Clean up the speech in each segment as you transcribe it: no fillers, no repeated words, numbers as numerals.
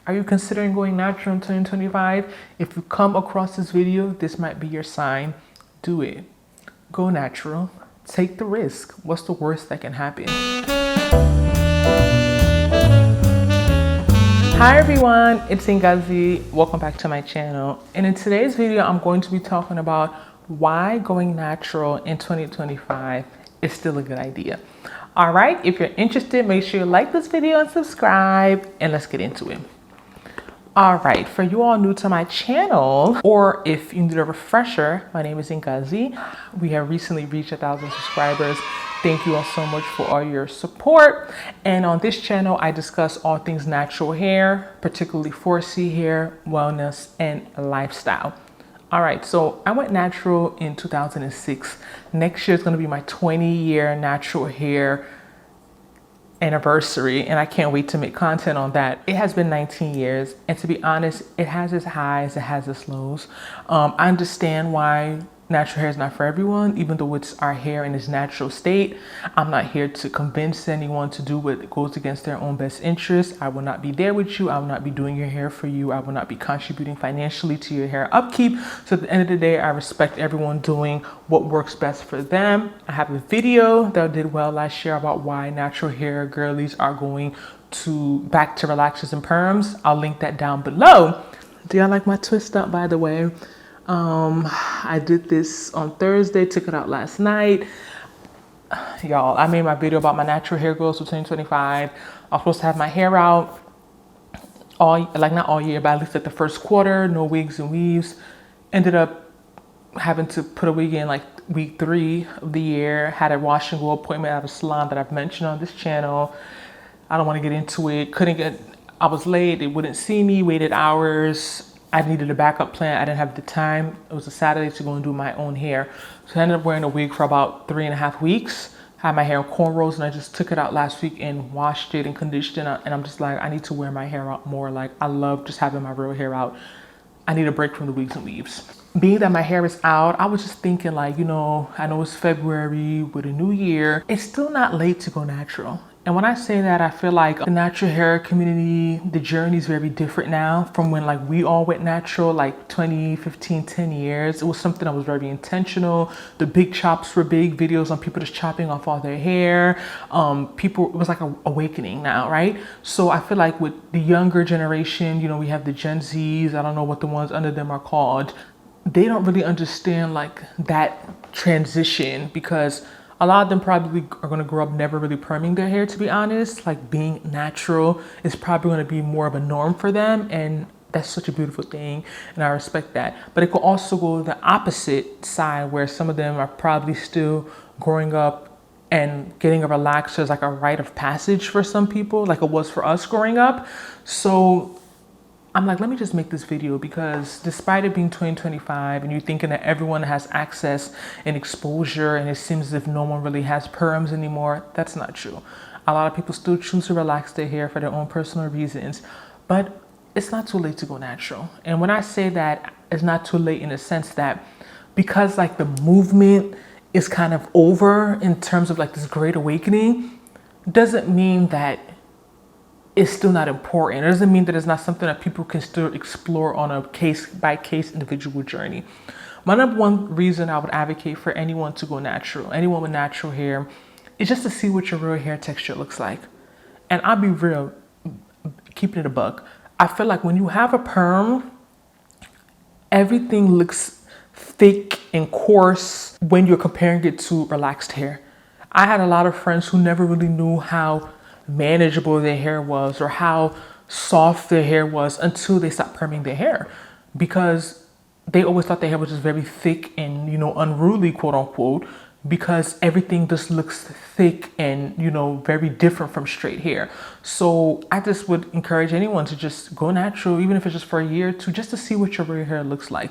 Are you considering going natural in 2025? If you come across this video, this might be your sign. Do it. Go natural. Take the risk. What's the worst that can happen? Hi everyone, it's Ngozi. Welcome back to my channel. And in today's video, I'm going to be talking about why going natural in 2025 is still a good idea. All right, if you're interested, make sure you like this video and subscribe, and let's get into it. All right, for you all new to my channel, or if you need a refresher, my name is Ngozi. We have recently reached 1,000 subscribers. Thank you all so much for all your support. And on this channel, I discuss all things natural hair, particularly 4C hair, wellness, and lifestyle. All right, so I went natural in 2006. Next year is going to be my 20-year natural hair anniversary, and I can't wait to make content on that. It has been 19 years, and to be honest, it has its highs, it has its lows. I understand why natural hair is not for everyone, even though it's our hair in its natural state. I'm not here to convince anyone to do what goes against their own best interests. I will not be there with you. I will not be doing your hair for you. I will not be contributing financially to your hair upkeep. So at the end of the day, I respect everyone doing what works best for them. I have a video that did well last year about why natural hair girlies are going back to relaxers and perms. I'll link that down below. Do y'all like my twist up, by the way? I did this on Thursday, took it out last night. Y'all, I made my video about my natural hair goals for 2025. I'm supposed to have my hair out not all year, but at least like the first quarter, no wigs and weaves. Ended up having to put a wig in like week 3 of the year. Had a wash and go appointment at a salon that I've mentioned on this channel. I don't want to get into it. I was late, they wouldn't see me, waited hours. I needed a backup plan. I didn't have the time. It was a Saturday to go and do my own hair. So I ended up wearing a wig for about 3.5 weeks. Had my hair in cornrows, and I just took it out last week and washed it and conditioned it. And I'm just like, I need to wear my hair out more. Like, I love just having my real hair out. I need a break from the wigs and weaves. Being that my hair is out, I was just thinking like, I know it's February with a new year. It's still not late to go natural. And when I say that, I feel like the natural hair community, the journey is very different now from when like we all went natural, like 20, 15, 10 years. It was something that was very intentional. The big chops were big, videos on people just chopping off all their hair. It was like an awakening now, right? So I feel like with the younger generation, we have the Gen Zs, I don't know what the ones under them are called. They don't really understand like that transition, because a lot of them probably are going to grow up never really perming their hair, to be honest. Like, being natural is probably going to be more of a norm for them, and that's such a beautiful thing, and I respect that. But it could also go the opposite side, where some of them are probably still growing up and getting a relaxer is like a rite of passage for some people, like it was for us growing up. So I'm like, let me just make this video, because despite it being 2025 and you're thinking that everyone has access and exposure and it seems as if no one really has perms anymore, that's not true. A lot of people still choose to relax their hair for their own personal reasons, but it's not too late to go natural. And when I say that, it's not too late in the sense that because like the movement is kind of over in terms of like this great awakening, doesn't mean that it's still not important. It doesn't mean that it's not something that people can still explore on a case-by-case individual journey. My number one reason I would advocate for anyone to go natural, anyone with natural hair, is just to see what your real hair texture looks like. And I'll be real, keeping it a buck. I feel like when you have a perm, everything looks thick and coarse when you're comparing it to relaxed hair. I had a lot of friends who never really knew how manageable their hair was or how soft their hair was until they stopped perming their hair, because they always thought their hair was just very thick and unruly, quote unquote, because everything just looks thick and very different from straight hair. So I just would encourage anyone to just go natural, even if it's just for a year or two, just to see what your real hair looks like.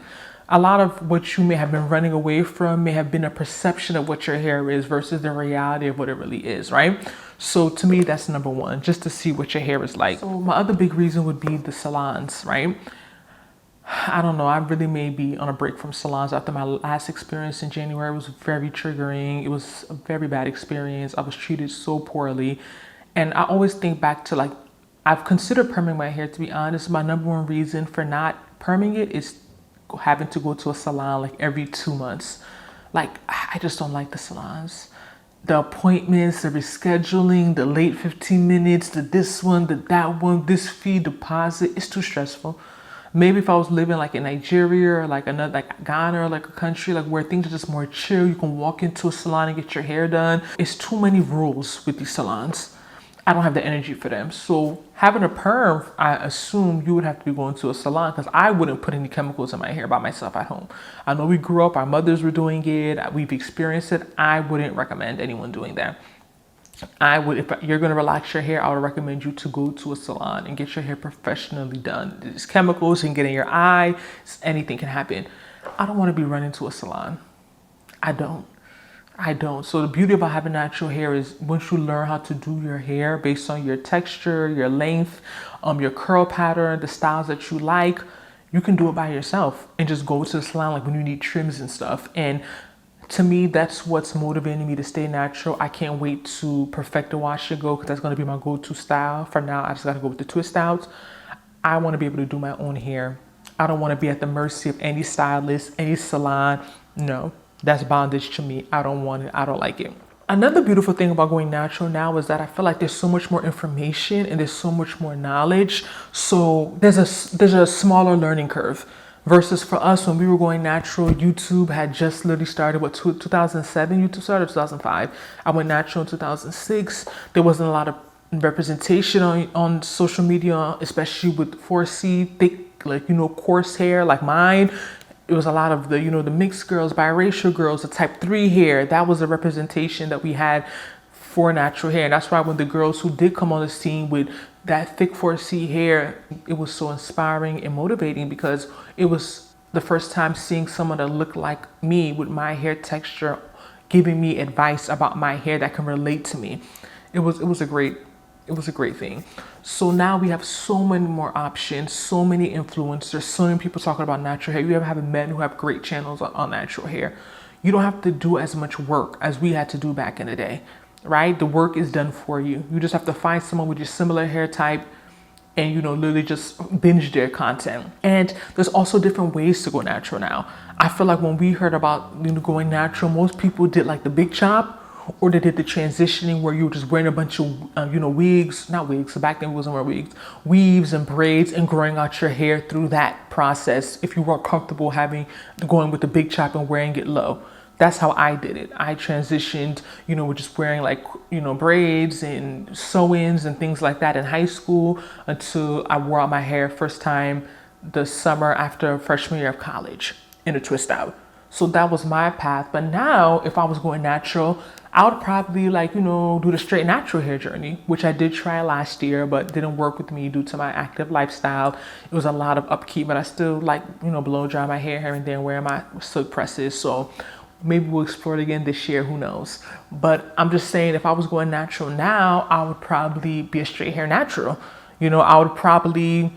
A lot of what you may have been running away from may have been a perception of what your hair is versus the reality of what it really is, right? So to me, that's number one, just to see what your hair is like. So my other big reason would be the salons, right? I don't know, I really may be on a break from salons after my last experience in January. It was very triggering. It was a very bad experience. I was treated so poorly. And I always think back to like, I've considered perming my hair, to be honest. My number one reason for not perming it is having to go to a salon like every 2 months. Like, I just don't like the salons. The appointments, the rescheduling, the late 15 minutes, the this one, the that one, this fee deposit, it's too stressful. Maybe if I was living like in Nigeria or like another, like Ghana or like a country like where things are just more chill, you can walk into a salon and get your hair done. It's too many rules with these salons. I don't have the energy for them. So having a perm, I assume you would have to be going to a salon, because I wouldn't put any chemicals in my hair by myself at home. I know we grew up, our mothers were doing it, we've experienced it. I wouldn't recommend anyone doing that. I would, if you're going to relax your hair, I would recommend you to go to a salon and get your hair professionally done. There's chemicals you can get in your eye, anything can happen. I don't want to be running to a salon. I don't. So the beauty about having natural hair is once you learn how to do your hair based on your texture, your length, your curl pattern, the styles that you like, you can do it by yourself and just go to the salon like when you need trims and stuff. And to me, that's what's motivating me to stay natural. I can't wait to perfect the wash and go, because that's going to be my go-to style. For now, I just got to go with the twist outs. I want to be able to do my own hair. I don't want to be at the mercy of any stylist, any salon. No, that's bondage to me. I don't want it. I don't like it. Another beautiful thing about going natural now is that I feel like there's so much more information and there's so much more knowledge. So there's a smaller learning curve. Versus for us, when we were going natural, YouTube had just literally started, 2007? YouTube started 2005. I went natural in 2006. There wasn't a lot of representation on social media, especially with 4C, thick, like, coarse hair like mine. It was a lot of the, the mixed girls, biracial girls, the type 3 hair. That was the representation that we had for natural hair. And that's why when the girls who did come on the scene with that thick 4C hair, it was so inspiring and motivating, because it was the first time seeing someone that looked like me with my hair texture giving me advice about my hair that can relate to me. It was a great thing. So now we have so many more options, so many influencers, so many people talking about natural hair. You ever have men who have great channels on natural hair. You don't have to do as much work as we had to do back in the day. Right? The work is done for you. You just have to find someone with your similar hair type and, literally just binge their content. And there's also different ways to go natural now. I feel like when we heard about, going natural, most people did like the big chop, or they did the transitioning where you were just wearing a bunch of, wigs, not wigs. So back then we wasn't wearing wigs, weaves and braids, and growing out your hair through that process. If you weren't comfortable going with the big chop and wearing it low. That's how I did it. I transitioned, with just wearing like, braids and sew-ins and things like that in high school, until I wore out my hair first time the summer after freshman year of college in a twist out. So that was my path. But now if I was going natural, I would probably do the straight natural hair journey, which I did try last year, but didn't work with me due to my active lifestyle. It was a lot of upkeep, but I still blow dry my hair here and there and wear my silk presses. So maybe we'll explore it again this year, who knows. But I'm just saying, if I was going natural now, I would probably be a straight hair natural. I would probably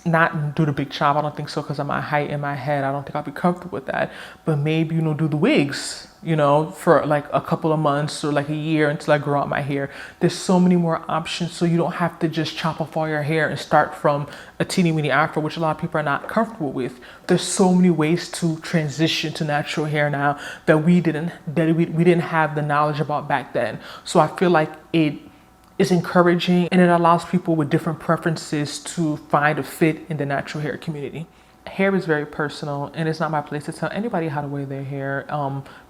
not do the big chop. I don't think so, because of my height and my head. I don't think I'll be comfortable with that. But maybe, do the wigs, for like a couple of months or like a year until I grow out my hair. There's so many more options, so you don't have to just chop off all your hair and start from a teeny weeny afro, which a lot of people are not comfortable with. There's so many ways to transition to natural hair now that we didn't have the knowledge about back then. So I feel like it is encouraging, and it allows people with different preferences to find a fit in the natural hair community. Hair is very personal, and it's not my place to tell anybody how to wear their hair.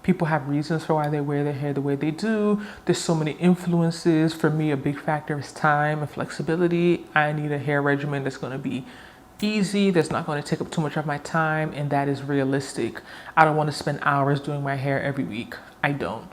People have reasons for why they wear their hair the way they do. There's so many influences. For me, a big factor is time and flexibility. I need a hair regimen that's going to be easy, that's not going to take up too much of my time, and that is realistic. I don't want to spend hours doing my hair every week. I don't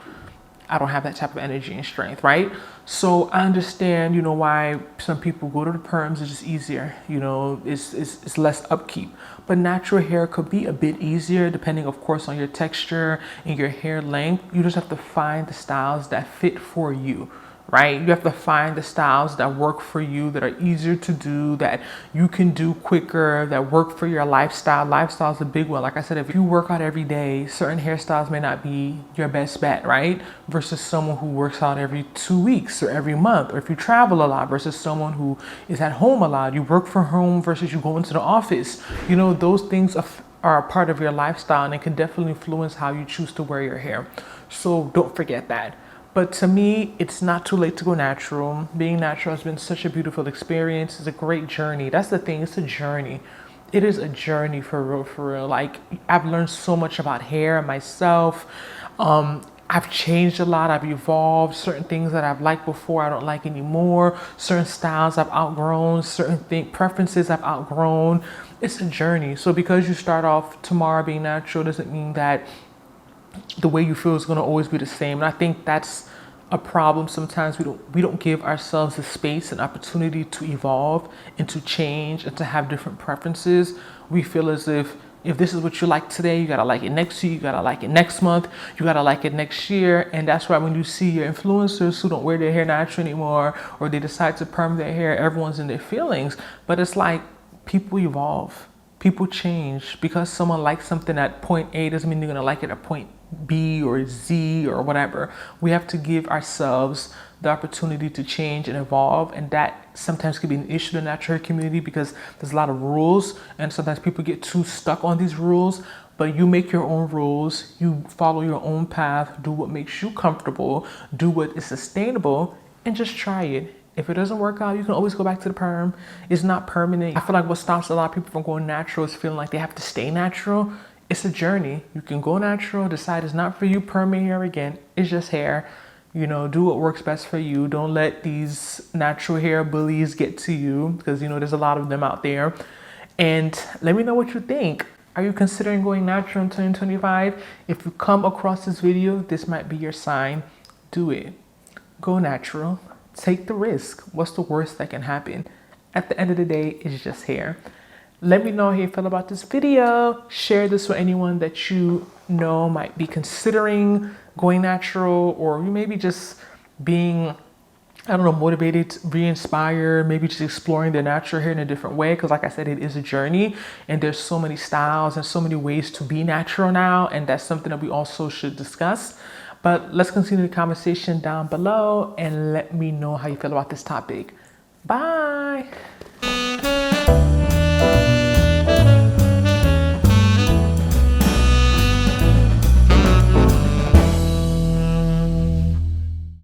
have that type of energy and strength, right? So I understand, why some people go to the perms. It's just easier, it's less upkeep. But natural hair could be a bit easier, depending, of course, on your texture and your hair length. You just have to find the styles that fit for you. right? You have to find the styles that work for you, that are easier to do, that you can do quicker, that work for your lifestyle. Lifestyle is a big one. Like I said, if you work out every day, certain hairstyles may not be your best bet, right? Versus someone who works out every 2 weeks or every month, or if you travel a lot versus someone who is at home a lot. You work from home versus you go into the office. You know, those things are a part of your lifestyle, and it can definitely influence how you choose to wear your hair. So don't forget that. But to me, it's not too late to go natural. Being natural has been such a beautiful experience. It's a great journey. That's the thing. It's a journey. It is a journey for real, for real. Like, I've learned so much about hair myself. I've changed a lot. I've evolved. Certain things that I've liked before, I don't like anymore. Certain styles I've outgrown. Certain preferences I've outgrown. It's a journey. So because you start off tomorrow being natural doesn't mean that the way you feel is going to always be the same. And I think that's a problem. Sometimes we don't give ourselves the space and opportunity to evolve and to change and to have different preferences. We feel as if this is what you like today, you gotta like it next year, you gotta like it next month, you gotta like it next year. And that's why when you see your influencers who don't wear their hair natural anymore, or they decide to perm their hair, everyone's in their feelings. But it's like, people evolve, people change. Because someone likes something at point A doesn't mean you're gonna like it at point B or Z or whatever. We have to give ourselves the opportunity to change and evolve, and that sometimes can be an issue in the natural hair community because there's a lot of rules, and sometimes people get too stuck on these rules. But you make your own rules, you follow your own path, do what makes you comfortable, do what is sustainable, and just try it. If it doesn't work out, you can always go back to the perm. It's not permanent. I feel like what stops a lot of people from going natural is feeling like they have to stay natural. It's a journey. You can go natural, decide it's not for you, perm your hair again. It's just hair. You know, do what works best for you. Don't let these natural hair bullies get to you, because, you know, there's a lot of them out there. And let me know what you think. Are you considering going natural in 2025? If you come across this video, this might be your sign. Do it. Go natural. Take the risk. What's the worst that can happen? At the end of the day, it's just hair. Let me know how you feel about this video. Share this with anyone that you know might be considering going natural, or you maybe just being, I don't know, motivated, re-inspired, maybe just exploring their natural hair in a different way. Because like I said, it is a journey, and there's so many styles and so many ways to be natural now. And that's something that we also should discuss. But let's continue the conversation down below and let me know how you feel about this topic. Bye.